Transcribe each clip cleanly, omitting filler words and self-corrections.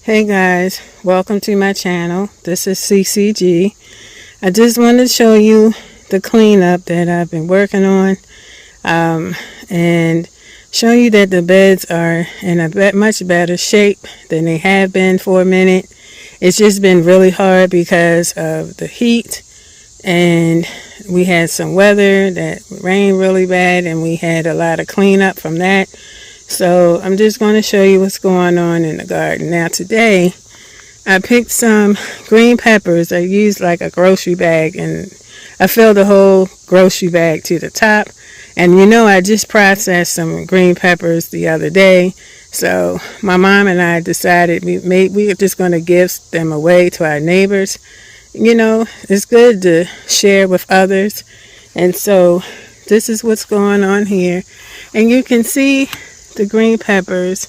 Hey guys, welcome to my channel. This is CCG. I just wanted to show you the cleanup that I've been working on and show you that the beds are in a much better shape than they have been for a minute. It's just been really hard because of the heat, and we had some weather that rained really bad, and we had a lot of cleanup from that. So I'm just going to show you what's going on in the garden. Now today I picked some green peppers. I used like a grocery bag, and I filled the whole grocery bag to the top. And you know, I just processed some green peppers the other day. So my mom and I decided we were just going to give them away to our neighbors. You know, it's good to share with others. And so this is what's going on here. And you can see the green peppers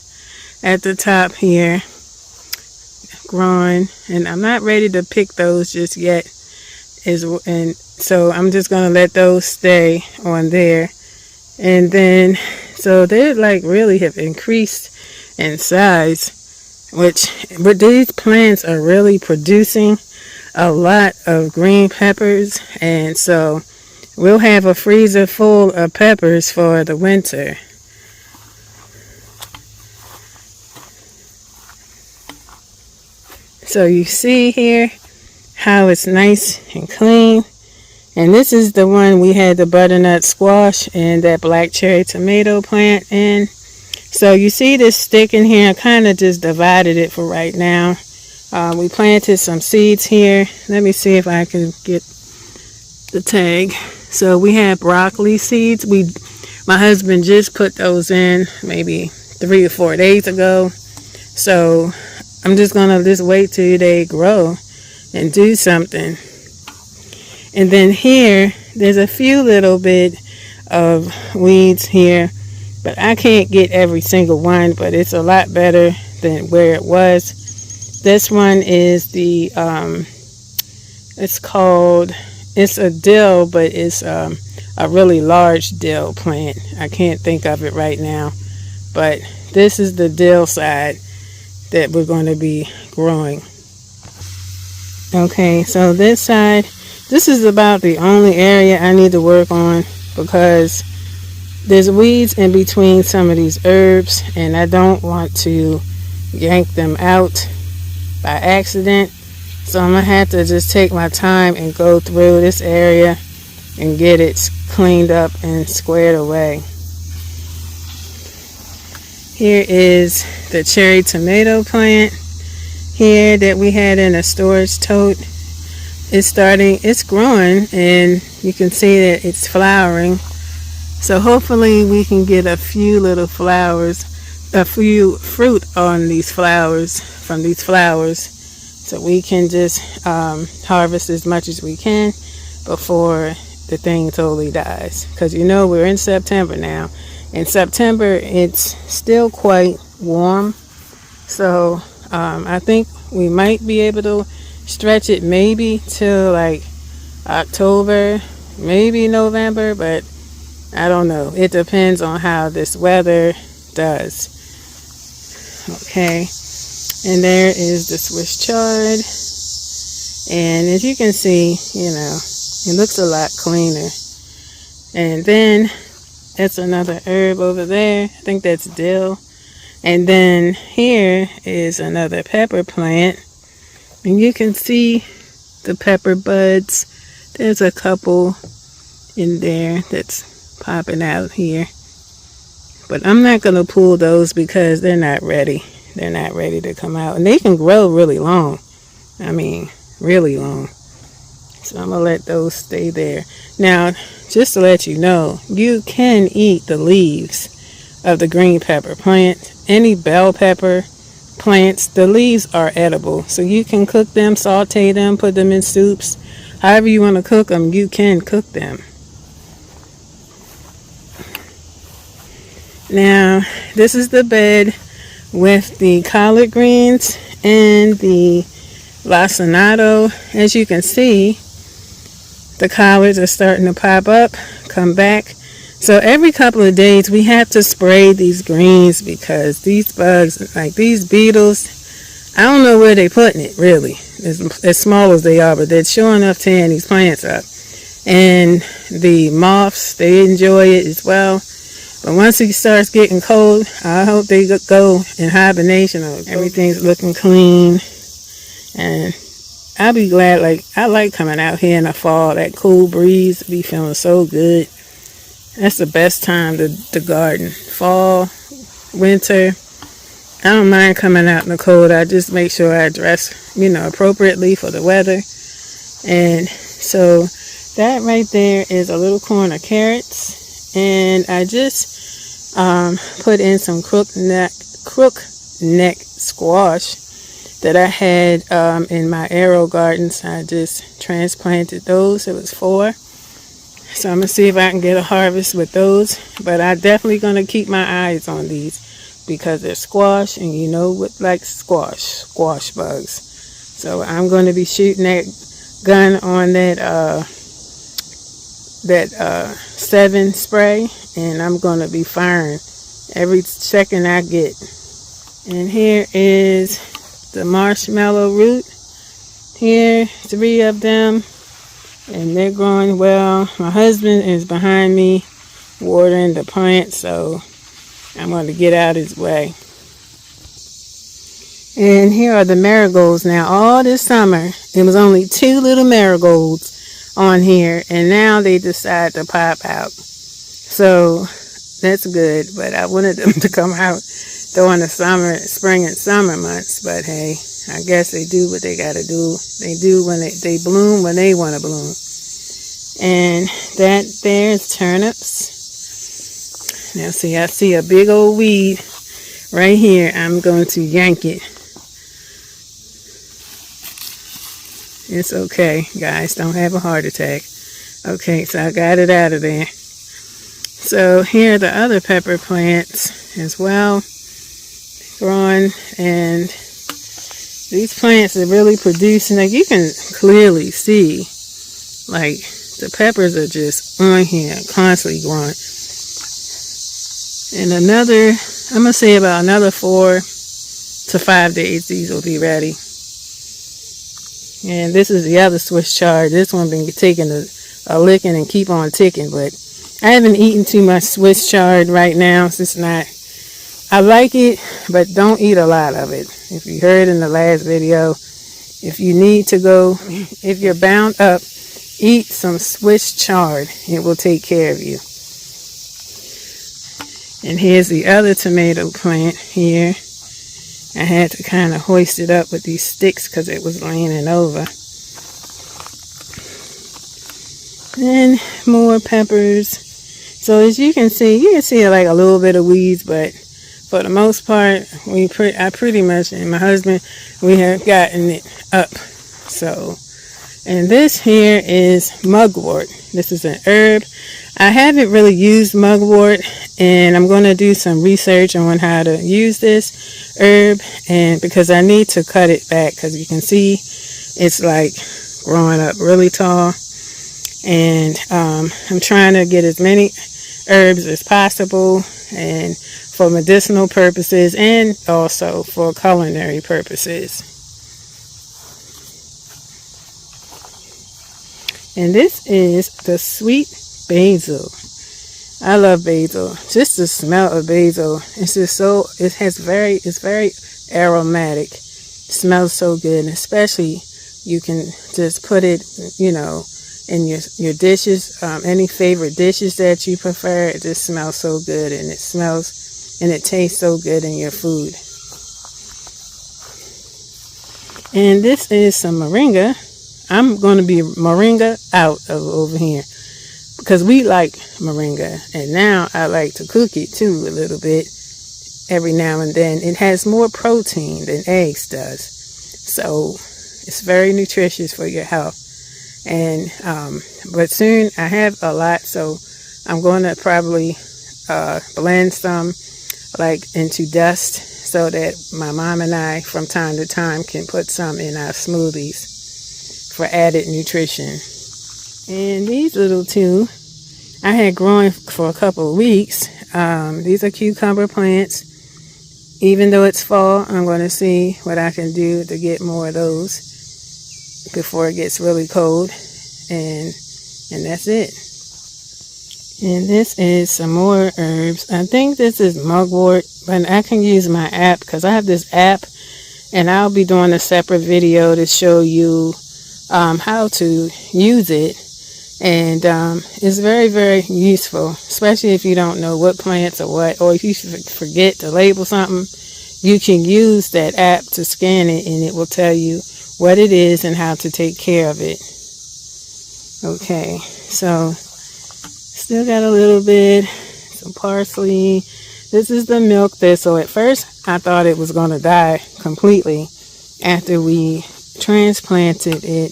at the top here growing, and I'm not ready to pick those just yet, and so I'm just going to let those stay on there. And then so they like really have increased in size, but these plants are really producing a lot of green peppers, and so we'll have a freezer full of peppers for the winter. So you see here how it's nice and clean. And this is the one we had the butternut squash and that black cherry tomato plant in. So you see this stick in here. I kind of just divided it for right now. We planted some seeds here. Let me see if I can get the tag. So we had broccoli seeds. My husband just put those in maybe 3 or 4 days ago. So I'm just going to wait till they grow and do something. And then here, there's a few little bit of weeds here, but I can't get every single one, but it's a lot better than where it was. This one is it's a dill, but it's a really large dill plant. I can't think of it right now, but this is the dill side that we're going to be growing. Okay, so this side, this is about the only area I need to work on because there's weeds in between some of these herbs, and I don't want to yank them out by accident. So I'm going to have to just take my time and go through this area and get it cleaned up and squared away. Here is the cherry tomato plant here that we had in a storage tote. It's growing, and you can see that it's flowering. So hopefully we can get a few little flowers, a few fruit on these flowers, from these flowers, so we can just harvest as much as we can before the thing totally dies. Because you know, we're in September now. In September, it's still quite warm, so I think we might be able to stretch it maybe till like October, maybe November, but I don't know. It depends on how this weather does. Okay, and there is the Swiss chard, and as you can see, you know, it looks a lot cleaner. And then that's another herb over there. I think that's dill. And then here is another pepper plant. And you can see the pepper buds. There's a couple in there that's popping out here. But I'm not going to pull those because they're not ready. They're not ready to come out. And they can grow really long. I mean, really long. So I'm going to let those stay there. Now, just to let you know, you can eat the leaves of the green pepper plant. Any bell pepper plants, the leaves are edible. So you can cook them, saute them, put them in soups. However you want to cook them, you can cook them. Now, this is the bed with the collard greens and the lacinato. As you can see, the collards are starting to pop up, come back. So every couple of days we have to spray these greens because these bugs, like these beetles, I don't know where they putting it, really, as small as they are, but they're sure enough tearing these plants up. And the moths, they enjoy it as well. But once it starts getting cold, I hope they go in hibernation. Everything's looking clean. And I'll be glad, like, I like coming out here in the fall. That cool breeze be feeling so good. That's the best time to garden. Fall, winter. I don't mind coming out in the cold. I just make sure I dress, appropriately for the weather. And so that right there is a little corn of carrots. And I just put in some crook neck squash that I had in my arrow gardens. I just transplanted those. It was 4. So I'm going to see if I can get a harvest with those. But I'm definitely going to keep my eyes on these because they're squash, and you know what likes squash bugs. So I'm going to be shooting that gun on that 7 spray, and I'm going to be firing every second I get. And here is the marshmallow root. Here, 3 of them, and they're growing well. My husband is behind me watering the plant, so I'm going to get out his way. And here are the marigolds. Now, all this summer, it was only 2 little marigolds on here, and now they decide to pop out. So that's good, but I wanted them to come out during the spring and summer months. But hey, I guess they do what they got to do. They do when they bloom when they want to bloom. And that there's turnips. Now see, I see a big old weed right here. I'm going to yank it. It's okay, guys. Don't have a heart attack. Okay, so I got it out of there. So here are the other pepper plants as well, growing, and these plants are really producing. Like, you can clearly see, like, the peppers are just on here, constantly growing. And I'm going to say about another 4 to 5 days, these will be ready. And this is the other Swiss chard. This one been taking a licking and keep on ticking, but I haven't eaten too much Swiss chard right now. It's not, I like it, but don't eat a lot of it. If you heard in the last video, if you need to go, if you're bound up, eat some Swiss chard. It will take care of you. And here's the other tomato plant here. I had to kind of hoist it up with these sticks because it was leaning over. And more peppers. So as you can see like a little bit of weeds, but for the most part, I pretty much, and my husband, we have gotten it up. So, and this here is mugwort. This is an herb. I haven't really used mugwort, and I'm going to do some research on how to use this herb, and because I need to cut it back, because you can see it's like growing up really tall. And I'm trying to get as many herbs as possible, and for medicinal purposes and also for culinary purposes. And this is the sweet basil. I love basil. Just the smell of basil. It's just so, it's very aromatic. It smells so good, and especially you can just put it, in your dishes, any favorite dishes that you prefer. It just smells so good, and it tastes so good in your food. And this is some moringa. I'm going to be moringa out of over here because we like moringa, and now I like to cook it too a little bit every now and then. It has more protein than eggs does, so it's very nutritious for your health. And but soon I have a lot, so I'm going to probably blend some like into dust so that my mom and I from time to time can put some in our smoothies for added nutrition. And these little two I had growing for a couple of weeks. These are cucumber plants, even though it's fall, I'm going to see what I can do to get more of those before it gets really cold. And that's it. And this is some more herbs. I think this is mugwort, but I can use my app because I have this app, and I'll be doing a separate video to show you how to use it. And it's very, very useful, especially if you don't know what plants or what, or if you forget to label something. You can use that app to scan it, and it will tell you what it is and how to take care of it. Okay, so still got a little bit, some parsley. This is the milk thistle. At first, I thought it was going to die completely after we transplanted it,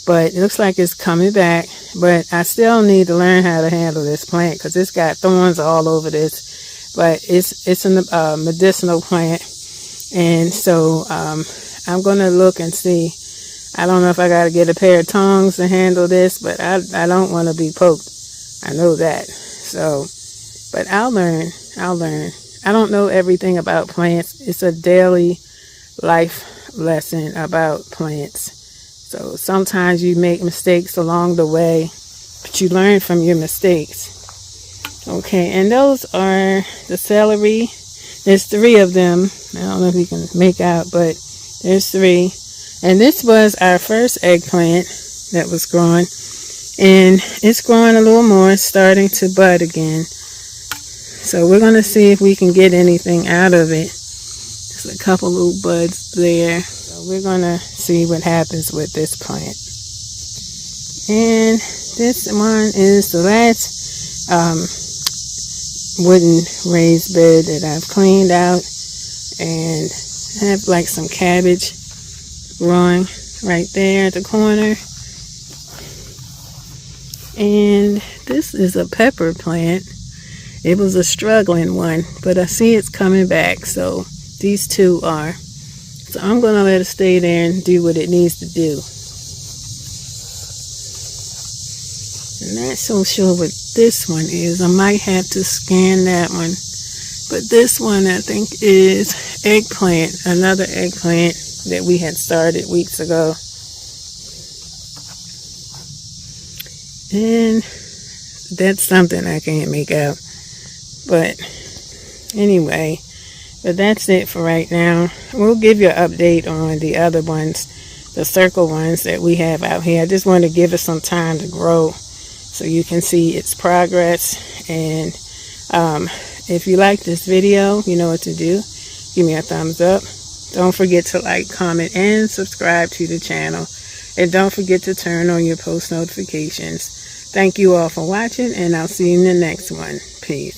but it looks like it's coming back. But I still need to learn how to handle this plant because it's got thorns all over this. But it's a medicinal plant, and so I'm going to look and see. I don't know if I got to get a pair of tongs to handle this, but I don't want to be poked. I know that. So, but I'll learn. I don't know everything about plants. It's a daily life lesson about plants. So sometimes you make mistakes along the way, but you learn from your mistakes. Okay, and those are the celery. There's 3 of them. I don't know if you can make out, but there's 3. And this was our first eggplant that was growing. And it's growing a little more. It's starting to bud again. So we're going to see if we can get anything out of it. Just a couple little buds there. So we're going to see what happens with this plant. And this one is the last wooden raised bed that I've cleaned out. And I have like some cabbage growing right there at the corner. And this is a pepper plant. It was a struggling one, but I see it's coming back. So these 2 are. So I'm going to let it stay there and do what it needs to do. I'm not so sure what this one is. I might have to scan that one. But this one I think is eggplant. Another eggplant that we had started weeks ago. And that's something I can't make out. But anyway, but that's it for right now. We'll give you an update on the other ones, the circle ones that we have out here. I just want to give it some time to grow so you can see its progress. And if you like this video, you know what to do. Give me a thumbs up. Don't forget to like, comment, and subscribe to the channel. And don't forget to turn on your post notifications. Thank you all for watching, and I'll see you in the next one. Peace.